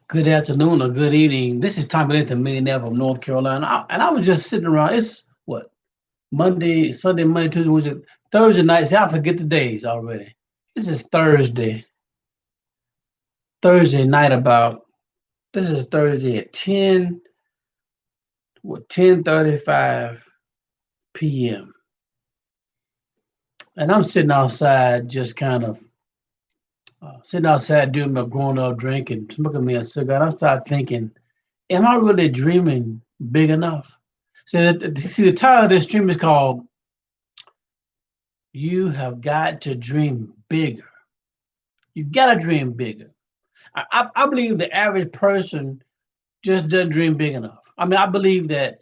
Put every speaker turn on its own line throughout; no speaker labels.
Good afternoon or good evening. This is Tommy Linton, millionaire from North Carolina. And I was just sitting around. It's what? Monday, Sunday, Monday, Tuesday, Wednesday, Thursday night. See, I forget the days already. This is Thursday. Thursday night about this is Thursday at 10:35 p.m. And I'm sitting outside just kind of sitting outside doing my grown up drink and smoking me a cigar. And I start thinking, am I really dreaming big enough? See, the title of this stream is called "You Have Got to Dream Bigger." You got to dream bigger. I believe the average person just doesn't dream big enough. I mean, I believe that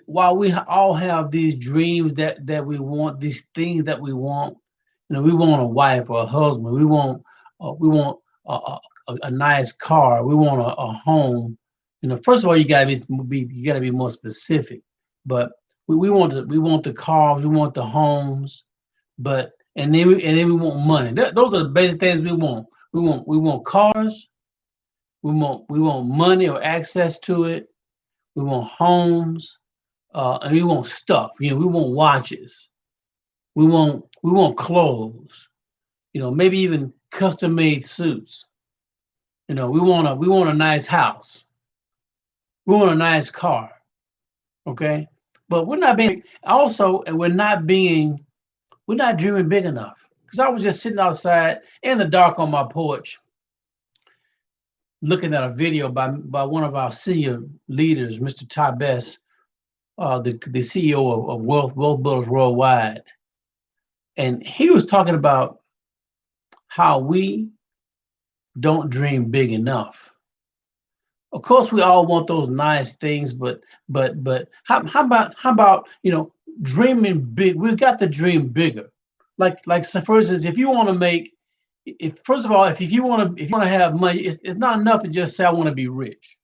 while we all have these dreams that we want, these things that we want, we want a wife or a husband, we want a nice car, we want a home. First of all, you gotta be more specific. But we want the cars, we want the homes, but and then we want money. Those are the basic things we want. We want cars, we want money or access to it. We want homes, and we want stuff. We want watches. We want clothes. Maybe even custom made suits. We want a nice house. We want a nice car. Okay, but we're not being also, and we're not dreaming big enough. Because I was just sitting outside in the dark on my porch, looking at a video by one of our senior leaders, Mr. Best, the CEO of Wealth Builders Worldwide, and he was talking about how we don't dream big enough. Of course, we all want those nice things, but how about dreaming big? We've got to dream bigger. Like so for instance, if you want to make if first of all, if you want to have money, it's not enough to just say I want to be rich.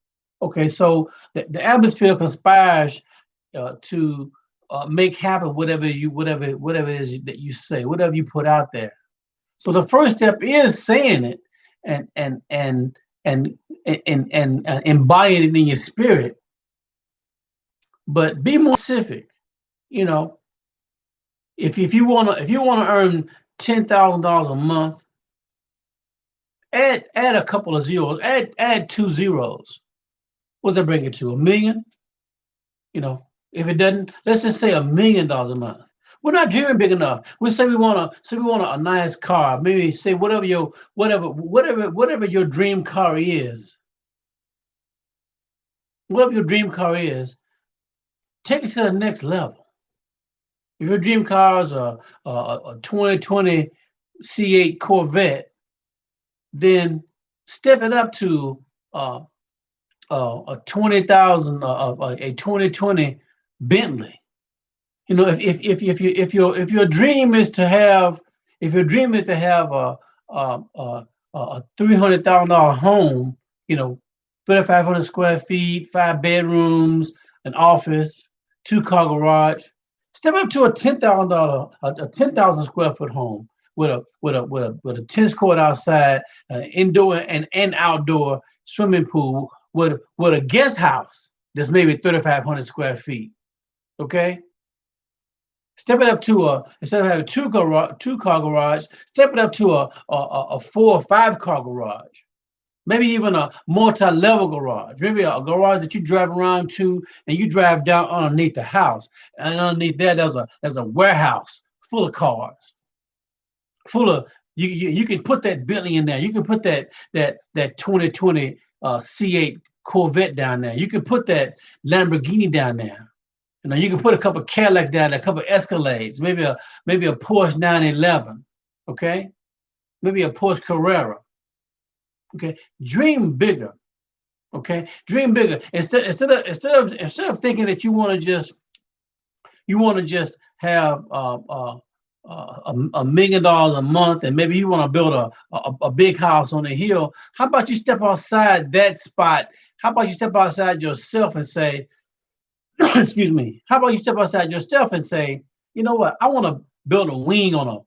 Okay, so the atmosphere conspires to make happen whatever it is that you say, whatever you put out there. So the first step is saying it and and and and and embodying it in your spirit, but be more specific. You know, if you wanna earn $10,000 a month, add a couple of zeros, add two zeros. What's that bring it to? A million? If it doesn't, let's just say $1 million a month. We're not dreaming big enough. We want a nice car. Maybe say whatever your dream car is, whatever your dream car is, take it to the next level. If your dream car is a 2020 C8 Corvette, then step it up to uh, a 20,000 a 2020 Bentley. If your dream is to have a $300,000 home, 3,500 square feet, 5 bedrooms, an office, two-car garage, step up to a $10,000 square foot home with a tennis court outside, indoor and outdoor swimming pool with a guest house that's maybe 3,500 square feet. Okay, step it up to a instead of having two car garage, step it up to a 4 or 5 car garage. Maybe even a multi-level garage. Maybe a garage that you drive around to and you drive down underneath the house. And underneath there, there's a warehouse full of cars, full of you can put that Bentley in there. You can put that 2020 C8 Corvette down there. You can put that Lamborghini down there. You can put a couple of Cadillac down there, a couple of Escalades, maybe a Porsche 911, okay? Maybe a Porsche Carrera, okay? Dream bigger, okay? Dream bigger. Instead of thinking that you want to just have $1 million a month, and maybe you want to build a big house on a hill. How about you step outside that spot? How about you step outside yourself and say, excuse me. How about you step outside yourself and say, you know what? I want to build a wing on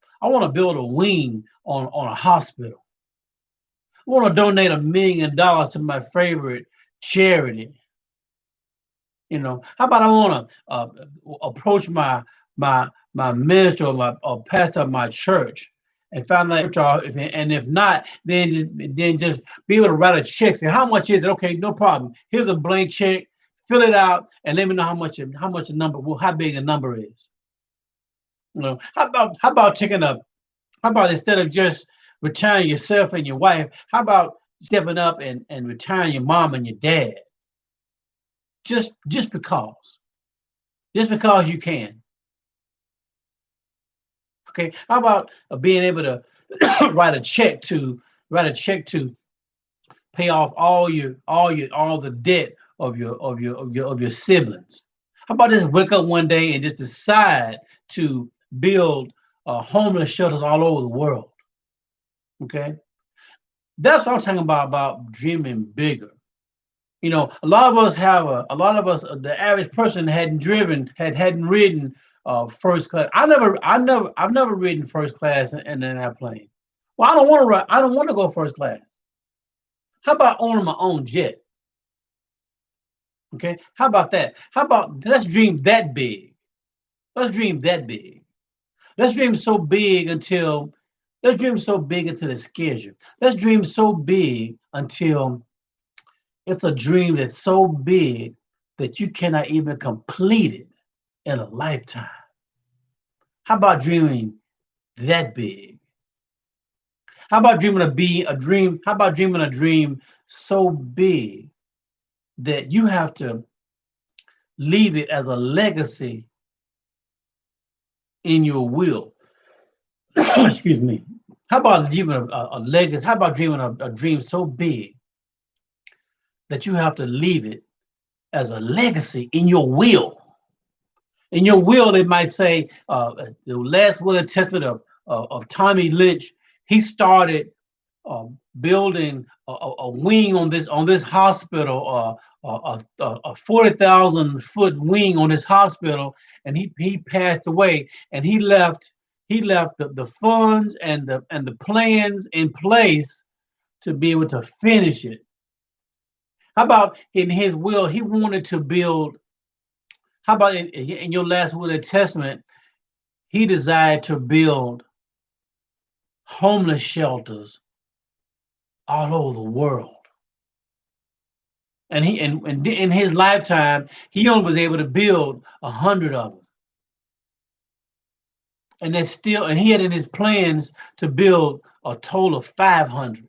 a hospital. I want to donate $1 million to my favorite charity. How about I want to approach my minister or my or pastor of my church and find out and if not, then just be able to write a check. Say how much is it? Okay, no problem. Here's a blank check. Fill it out and let me know how much the number, well, how big the number is. How about taking a how about instead of just retiring yourself and your wife, how about stepping up and retiring your mom and your dad? Just because. Just because you can. Okay. How about being able to write a check to write a check to pay off all the debt of your siblings? How about just wake up one day and just decide to build homeless shelters all over the world? Okay. That's what I'm talking about dreaming bigger. A lot of us the average person hadn't ridden first class. I've never ridden first class in an airplane. Well, I don't want to go first class. How about owning my own jet? Okay. How about that? How about let's dream that big? Let's dream that big. Let's dream so big until let's dream so big until it scares you. Let's dream so big until it's a dream that's so big that you cannot even complete it in a lifetime. How about dreaming that big? How about dreaming a dream? How about dreaming a dream so big that you have to leave it as a legacy in your will? Excuse me. How about dreaming a legacy? How about dreaming a dream so big that you have to leave it as a legacy in your will? In your will, it might say the last will and testament of Tommy Lynch. He started building a wing on this hospital, a 40,000 foot wing on this hospital, and he passed away, and he left the funds and the plans in place to be able to finish it. How about in his will, he wanted to build. How about in your last will and testament, he desired to build homeless shelters all over the world. And in his lifetime, he only was able to build 100 of them. And he had in his plans to build a total of 500.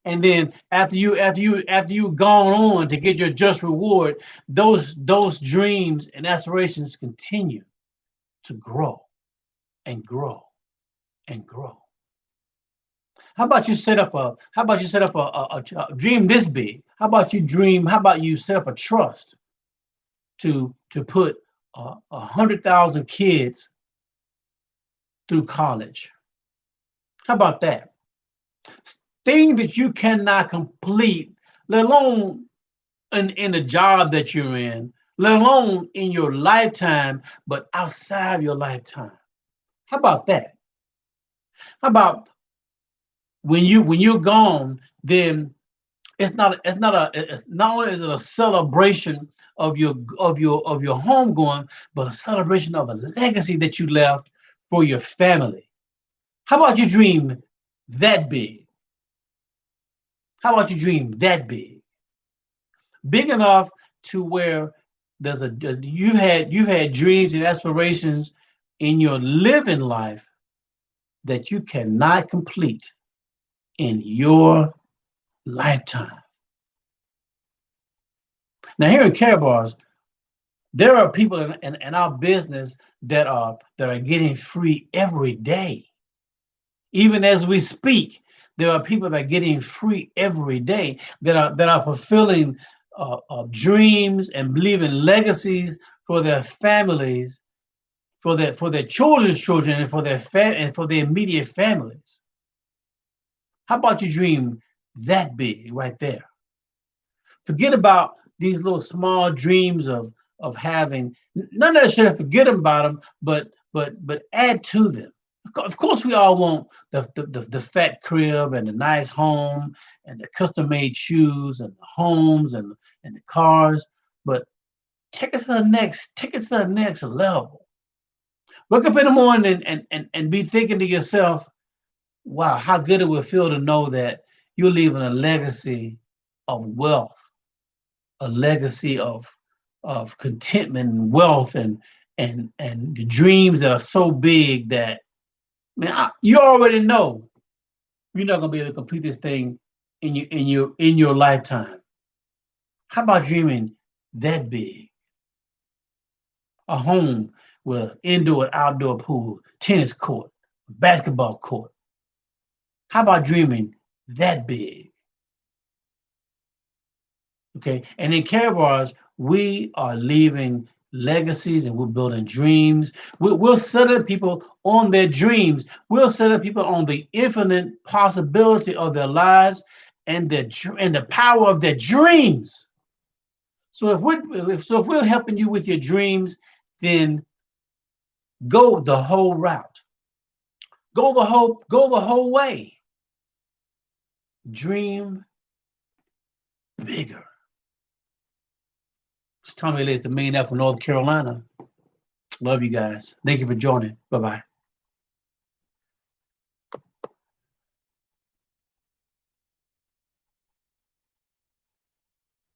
And then after you gone on to get your just reward, those dreams and aspirations continue to grow and grow and grow. How about you set up a dream this big? How about you set up a trust to put 100,000 kids through college? How about that? Thing that you cannot complete, let alone in the job that you're in, let alone in your lifetime, but outside of your lifetime. How about that? How about when you're gone, then it's not only is it a celebration of your home going, but a celebration of a legacy that you left for your family. How about you dream that big? How about you dream that big? Big enough to where you've had dreams and aspirations in your living life that you cannot complete in your lifetime. Now here in Karatbars, there are people in our business that are getting free every day. Even as we speak, there are people that are getting free every day that are fulfilling dreams and leaving legacies for their families, for their children's children, and for their immediate families. How about you dream that big right there? Forget about these little small dreams of having. Not necessarily forget about them, but add to them. Of course, we all want the fat crib and the nice home and the custom made shoes and the homes and the cars, but take it to the next level. Wake up in the morning and be thinking to yourself, wow, how good it would feel to know that you're leaving a legacy of wealth, a legacy of contentment and wealth and the dreams that are so big that man, you already know you're not gonna be able to complete this thing in your lifetime. How about dreaming that big? A home with indoor and outdoor pool, tennis court, basketball court. How about dreaming that big? Okay. And in Karatbars, we are leaving legacies and we're building dreams. We'll set up people on their dreams. We'll set up people on the infinite possibility of their lives and the power of their dreams. So if we're helping you with your dreams, then go the whole route. Go the whole way. Dream bigger. It's Tommy Liz, the millionaire from North Carolina. Love you guys. Thank you for joining. Bye bye.